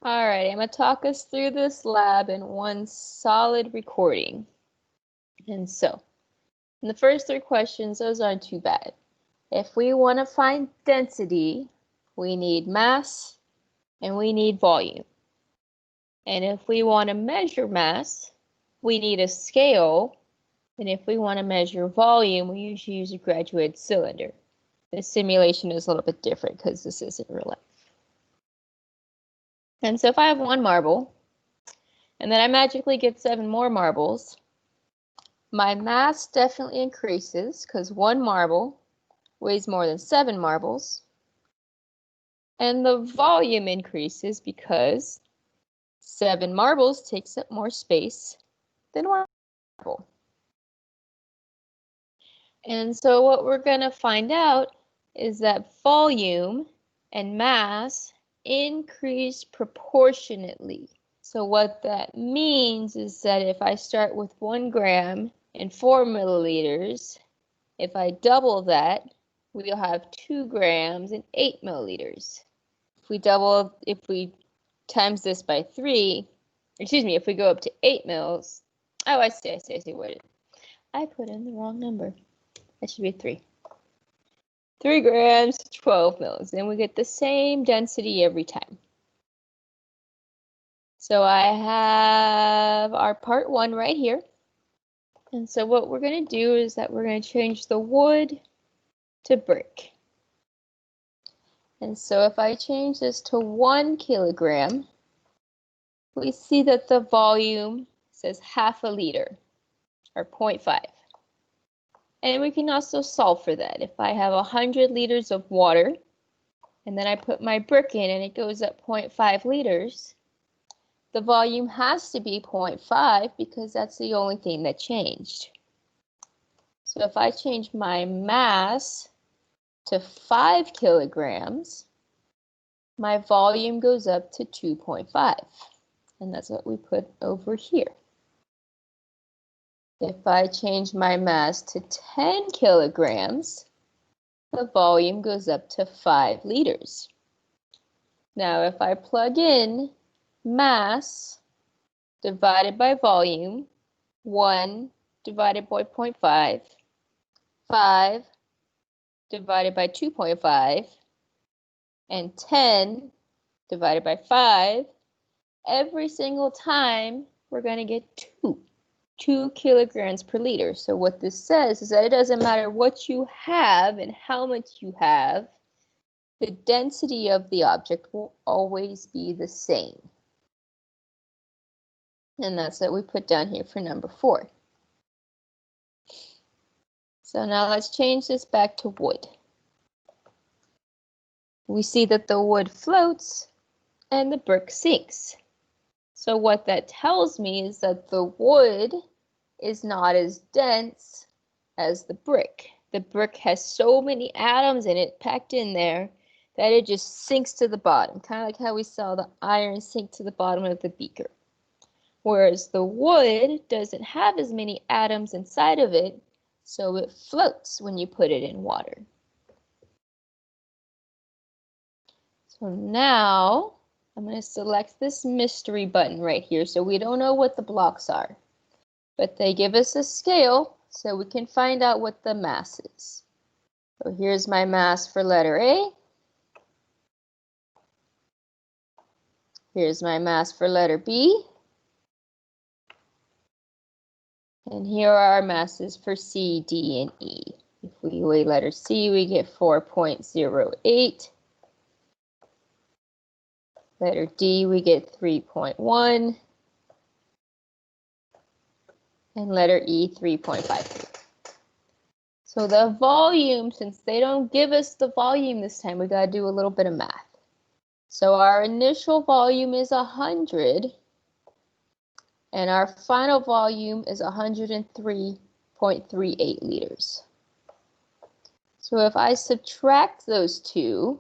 All right, I'm going to talk us through this lab in one solid recording. And so, in the first three questions, those aren't too bad. If we want to find density, we need mass and we need volume. And if we want to measure mass, we need a scale. And if we want to measure volume, we usually use a graduated cylinder. The simulation is a little bit different because this isn't real life. And so if I have one marble, and then I magically get 7 more marbles, my mass definitely increases because one marble weighs more than 7 marbles. And the volume increases because 7 marbles takes up more space than one marble. And so what we're going to find out is that volume and mass increase proportionately. So what that means is that if I start with 1 gram and 4 milliliters, if I double that, we'll have 2 grams and 8 milliliters. If we times this by 3, if we go up to 8 mils, oh, I see, wait, I put in the wrong number. That should be 3. 3 grams, 12 mils, and we get the same density every time. So I have our part 1 right here. And so what we're going to do is that we're going to change the wood to brick. And so if I change this to 1 kilogram, we see that the volume says half a liter, or 0.5. And we can also solve for that. If I have 100 liters of water, and then I put my brick in and it goes up 0.5 liters, the volume has to be 0.5 because that's the only thing that changed. So if I change my mass to 5 kilograms, my volume goes up to 2.5. And that's what we put over here. If I change my mass to 10 kilograms, the volume goes up to 5 liters. Now, if I plug in mass divided by volume, 1 divided by 0.5, 5 divided by 2.5, and 10 divided by 5, every single time we're going to get 2 kilograms per liter. So what this says is that it doesn't matter what you have and how much you have, the density of the object will always be the same. And that's what we put down here for number 4. So now let's change this back to wood. We see that the wood floats and the brick sinks. So what that tells me is that the wood is not as dense as the brick. The brick has so many atoms in it packed in there that it just sinks to the bottom, kind of like how we saw the iron sink to the bottom of the beaker. Whereas the wood doesn't have as many atoms inside of it, so it floats when you put it in water. So now I'm going to select this mystery button right here, so we don't know what the blocks are. But they give us a scale so we can find out what the mass is. So here's my mass for letter A. Here's my mass for letter B. And here are our masses for C, D, and E. If we weigh letter C, we get 4.08. Letter D, we get 3.1. And letter E, 3.53. So the volume, since they don't give us the volume this time, we got to do a little bit of math. So our initial volume is 100, and our final volume is 103.38 liters. So if I subtract those two,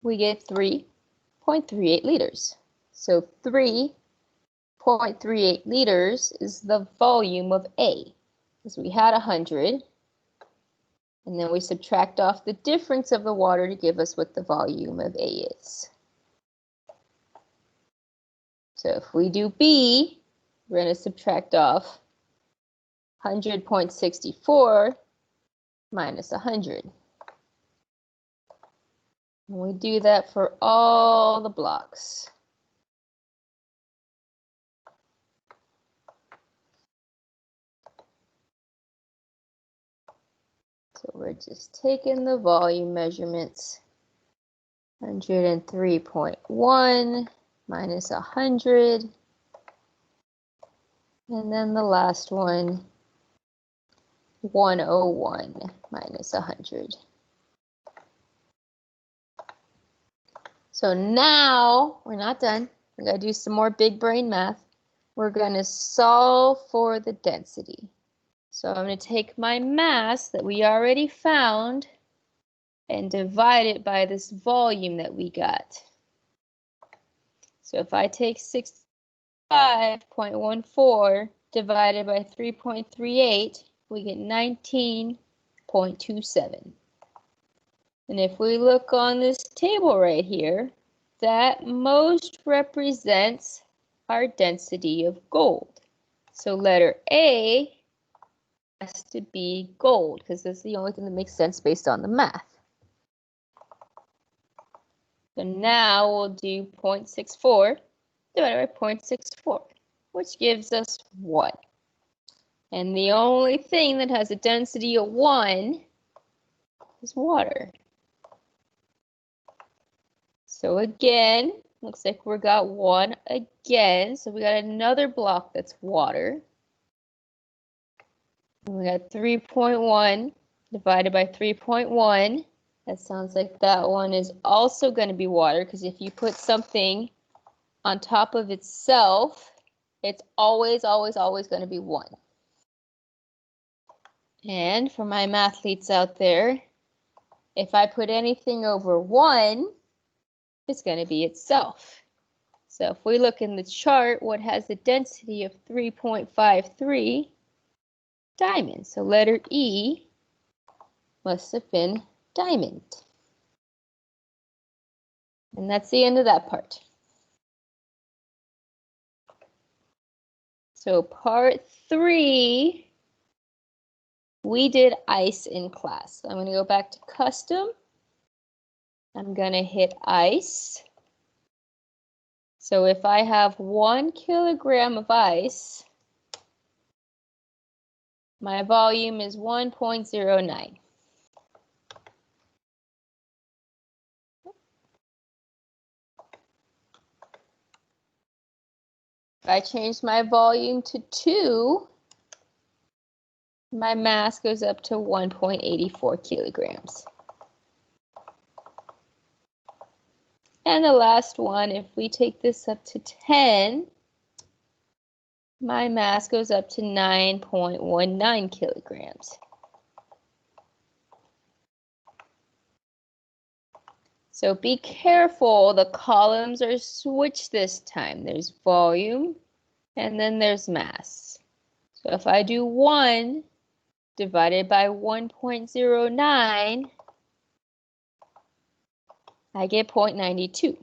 we get 3.38 liters. So 3.38 liters is the volume of A, because we had 100, and then we subtract off the difference of the water to give us what the volume of A is. So if we do B, we're going to subtract off 100.64 minus 100. And we do that for all the blocks. So we're just taking the volume measurements. 103.1 minus 100. And then the last one, 101 minus 100. So now we're not done. We gotta do some more big brain math. We're gonna solve for the density. So I'm going to take my mass that we already found and divide it by this volume that we got. So if I take 65.14 divided by 3.38, we get 19.27. And if we look on this table right here, that most represents our density of gold. So letter A has to be gold because that's the only thing that makes sense based on the math. So now we'll do 0.64 divided by 0.64, which gives us 1. And the only thing that has a density of 1 is water. So again, looks like we got 1 again. So we got another block that's water. And we got 3.1 divided by 3.1. That sounds like that one is also going to be water, because if you put something on top of itself, it's always, always, always going to be 1. And for my mathletes out there, if I put anything over 1, it's going to be itself. So if we look in the chart, what has a density of 3.53? Diamond. So letter E must have been diamond. And that's the end of that part. So part 3, we did ice in class. So I'm going to go back to custom. I'm going to hit ice. So if I have 1 kilogram of ice, my volume is 1.09. If I change my volume to 2, my mass goes up to 1.84 kilograms. And the last one, if we take this up to 10, my mass goes up to 9.19 kilograms. So be careful, the columns are switched this time. There's volume and then there's mass. So if I do 1 divided by 1.09, I get 0.92.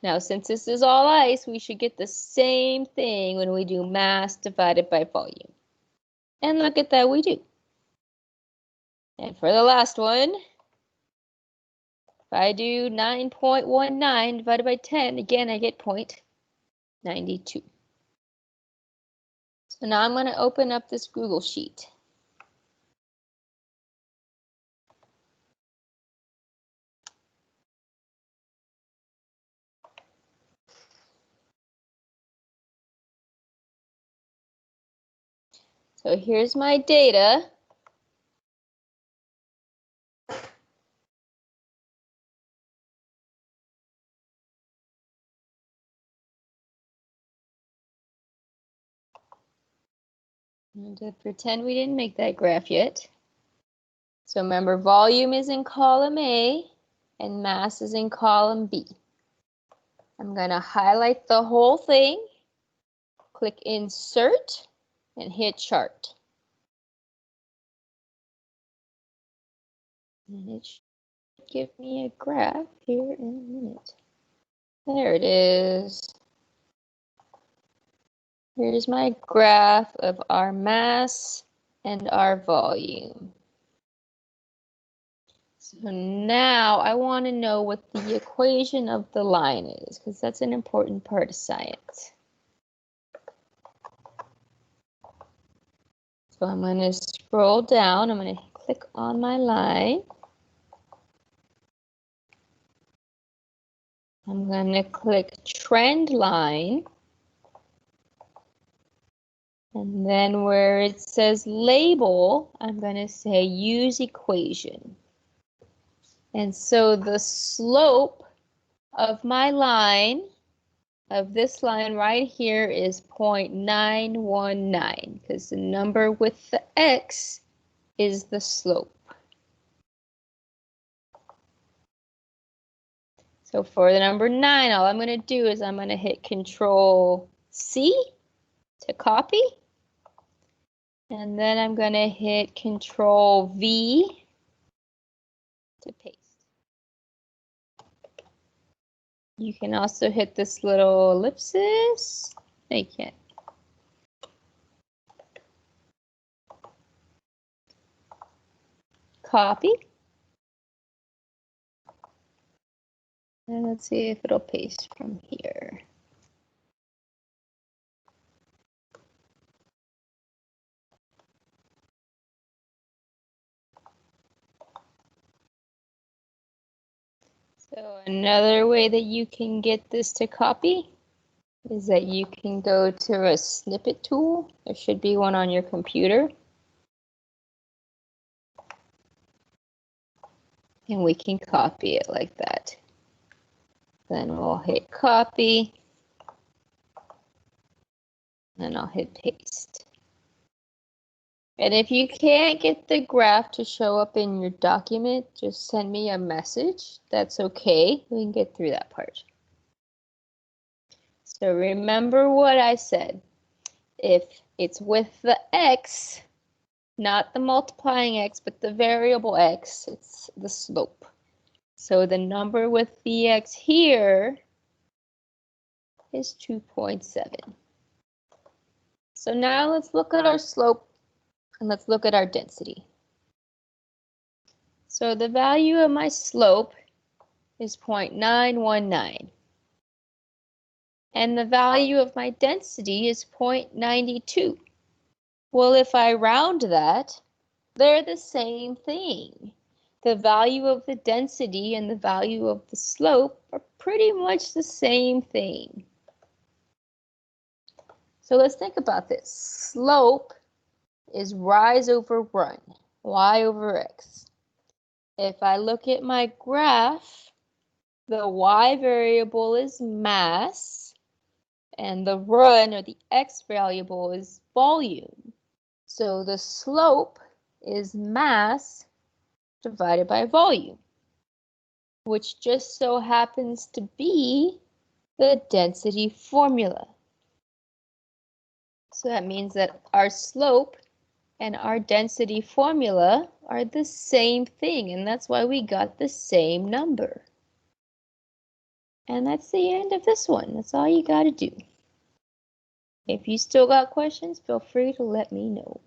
Now, since this is all ice, we should get the same thing when we do mass divided by volume. And look at that, we do. And for the last one, if I do 9.19 divided by 10, again, I get 0.92. So now I'm going to open up this Google Sheet. So here's my data. And to pretend we didn't make that graph yet. So remember, volume is in column A and mass is in column B. I'm going to highlight the whole thing, click Insert, and hit Chart. And it should give me a graph here in a minute. There it is. Here's my graph of our mass and our volume. So now I want to know what the equation of the line is, because that's an important part of science. So I'm going to scroll down. I'm going to click on my line. I'm going to click trend line. And then where it says label, I'm going to say use equation. And so the slope of my line, of this line right here, is 0.919, because the number with the x is the slope. So for the number 9, all I'm going to do is I'm going to hit Control C to copy. And then I'm going to hit Control V to paste. You can also hit this little ellipsis. No, you can't. Copy. And let's see if it'll paste from here. So another way that you can get this to copy is that you can go to a snippet tool. There should be one on your computer. And we can copy it like that. Then we'll hit copy. And I'll hit paste. And if you can't get the graph to show up in your document, just send me a message. That's okay. We can get through that part. So remember what I said. If it's with the x, not the multiplying x, but the variable x, it's the slope. So the number with the x here is 2.7. So now let's look at our slope and let's look at our density. So the value of my slope is 0.919. And the value of my density is 0.92. Well, if I round that, they're the same thing. The value of the density and the value of the slope are pretty much the same thing. So let's think about this. Slope is rise over run, y over x. If I look at my graph, the y variable is mass, and the run, or the x variable, is volume. So the slope is mass divided by volume, which just so happens to be the density formula. So that means that our slope and our density formula are the same thing, and that's why we got the same number. And that's the end of this one. That's all you got to do. If you still got questions, feel free to let me know.